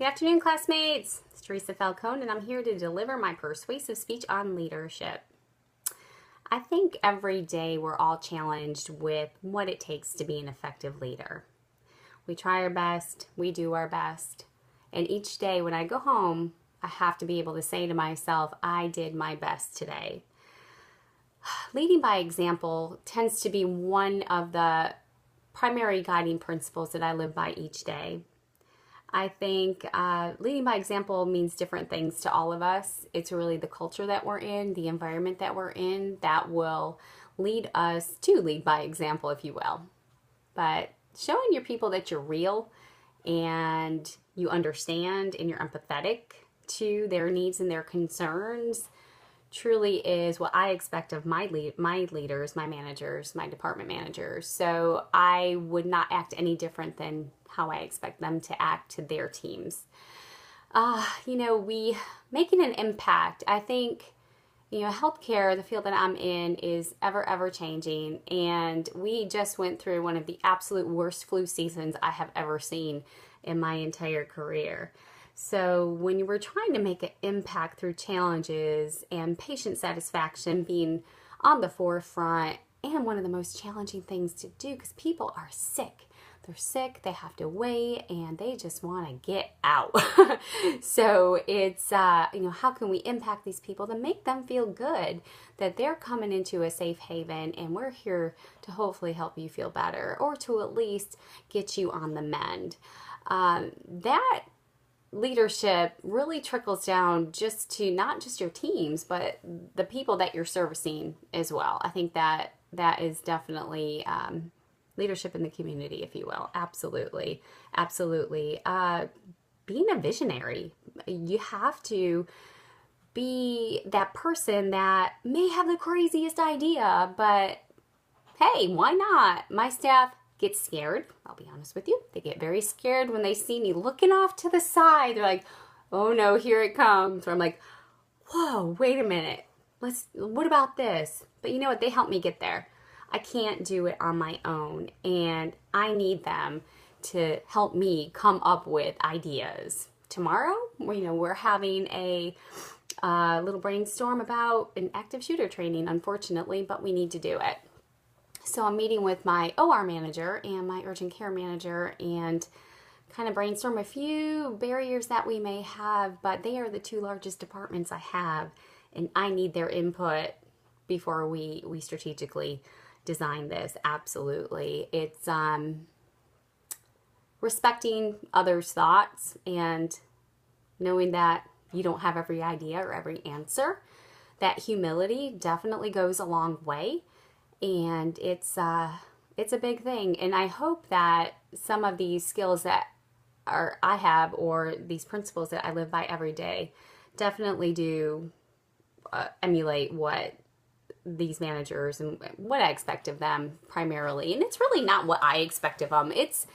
Good afternoon, classmates. It's Theresa Falcone, and I'm here to deliver my persuasive speech on leadership. I think every day we're all challenged with what it takes to be an effective leader. We try our best, we do our best, and each day when I go home, I have to be able to say to myself, I did my best today. Leading by example tends to be one of the primary guiding principles that I live by each day. I think leading by example means different things to all of us. It's really the culture that we're in, the environment that we're in, that will lead us to lead by example, if you will. But showing your people that you're real and you understand and you're empathetic to their needs and their concerns truly is what I expect of my leaders, my managers, my department managers. So I would not act any different than how I expect them to act to their teams. We making an impact. I think, healthcare, the field that I'm in, is ever changing. And we just went through one of the absolute worst flu seasons I have ever seen in my entire career. So when we're trying to make an impact through challenges and patient satisfaction being on the forefront, and one of the most challenging things to do because people are sick. They're sick, they have to wait, and they just want to get out. So it's, how can we impact these people to make them feel good that they're coming into a safe haven and we're here to hopefully help you feel better or to at least get you on the mend. That leadership really trickles down just to not just your teams, but the people that you're servicing as well. I think that is definitely leadership in the community, if you will. Absolutely. Being a visionary, you have to be that person that may have the craziest idea, but hey, why not? My staff get scared. I'll be honest with you. They get very scared when they see me looking off to the side. They're like, oh no, here it comes. Or I'm like, whoa, wait a minute. What about this? But you know what? They help me get there. I can't do it on my own, and I need them to help me come up with ideas. Tomorrow, we're having a little brainstorm about an active shooter training, unfortunately, but we need to do it. So I'm meeting with my OR manager and my urgent care manager and kind of brainstorm a few barriers that we may have, but they are the two largest departments I have, and I need their input before we strategically design this. Absolutely. It's respecting others' thoughts and knowing that you don't have every idea or every answer. That humility definitely goes a long way. And it's a big thing. And I hope that some of these skills that I have, or these principles that I live by every day, definitely do emulate what these managers and what I expect of them primarily. And it's really not what I expect of them. It's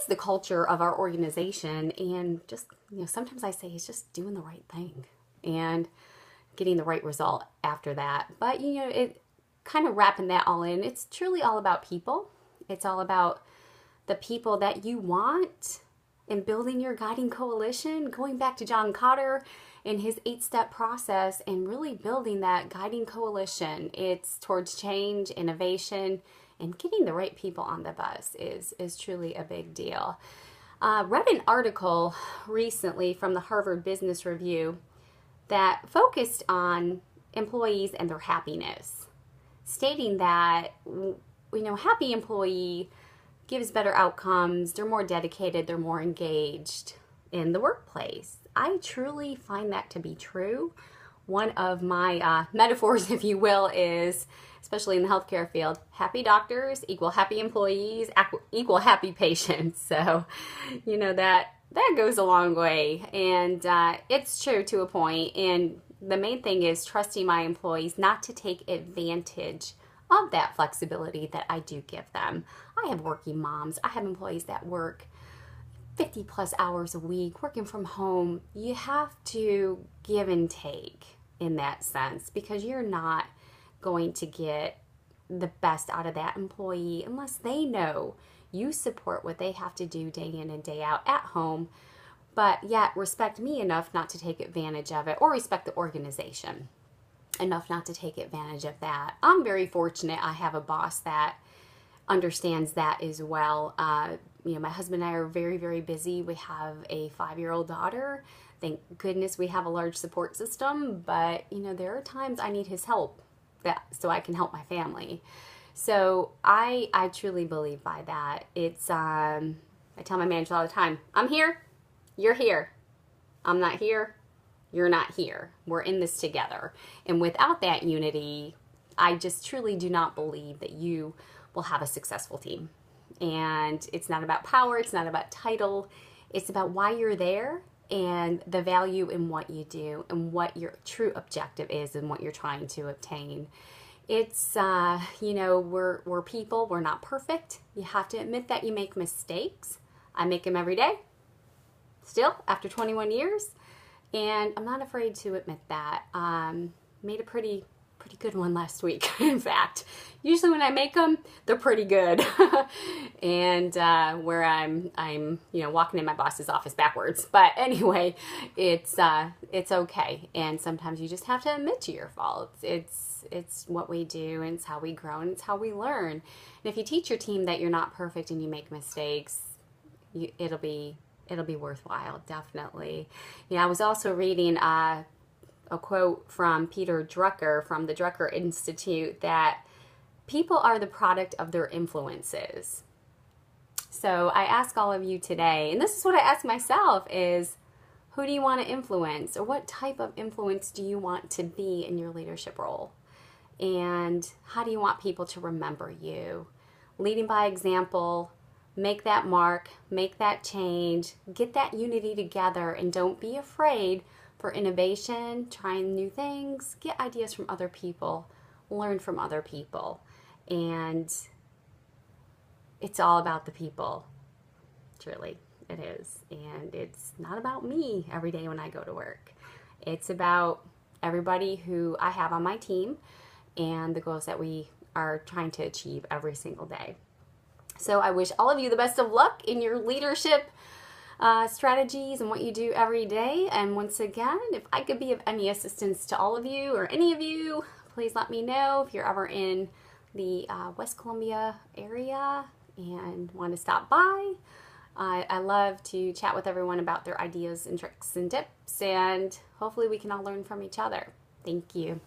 the culture of our organization. And just, sometimes I say it's just doing the right thing and getting the right result after that. But, it kind of wrapping that all in, it's truly all about people. It's all about the people that you want and building your guiding coalition, going back to John Cotter and his 8-step process and really building that guiding coalition. It's towards change, innovation, and getting the right people on the bus is truly a big deal. Read an article recently from the Harvard Business Review that focused on employees and their happiness, stating that, happy employee gives better outcomes, they're more dedicated, they're more engaged in the workplace. I truly find that to be true. One of my metaphors, if you will, is, especially in the healthcare field, happy doctors equal happy employees equal happy patients. So, that goes a long way. And it's true to a point. And the main thing is trusting my employees not to take advantage of that flexibility that I do give them. I have working moms. I have employees that work 50 plus hours a week, working from home. You have to give and take in that sense, because you're not going to get the best out of that employee unless they know you support what they have to do day in and day out at home but yet respect me enough not to take advantage of it, or respect the organization enough not to take advantage of that. I'm very fortunate I have a boss that understands that as well. My husband and I are very, very busy. We have a 5-year-old daughter. Thank goodness we have a large support system, but there are times I need his help so I can help my family. So I truly believe by that. It's I tell my manager all the time, I'm here, you're here. I'm not here, you're not here. We're in this together. And without that unity, I just truly do not believe that you will have a successful team. And it's not about power, it's not about title, it's about why you're there and the value in what you do and what your true objective is and what you're trying to obtain. It's, we're people, we're not perfect. You have to admit that you make mistakes. I make them every day, still, after 21 years. And I'm not afraid to admit that. Made a pretty good one last week. In fact, usually when I make them, they're pretty good. And where I'm walking in my boss's office backwards. But anyway, it's okay. And sometimes you just have to admit to your faults. It's what we do, and it's how we grow, and it's how we learn. And if you teach your team that you're not perfect and you make mistakes, it'll be worthwhile, definitely. I was also reading a quote from Peter Drucker from the Drucker Institute that people are the product of their influences. So I ask all of you today, and this is what I ask myself, is who do you want to influence, or what type of influence do you want to be in your leadership role? And how do you want people to remember you? Leading by example, make that mark, make that change, get that unity together, and don't be afraid for innovation, trying new things, get ideas from other people, learn from other people. And it's all about the people, truly, it is. And it's not about me every day when I go to work. It's about everybody who I have on my team and the goals that we are trying to achieve every single day. So I wish all of you the best of luck in your leadership strategies and what you do every day. And once again, if I could be of any assistance to all of you or any of you, please let me know if you're ever in the West Columbia area and want to stop by. I love to chat with everyone about their ideas and tricks and tips, and hopefully we can all learn from each other. Thank you.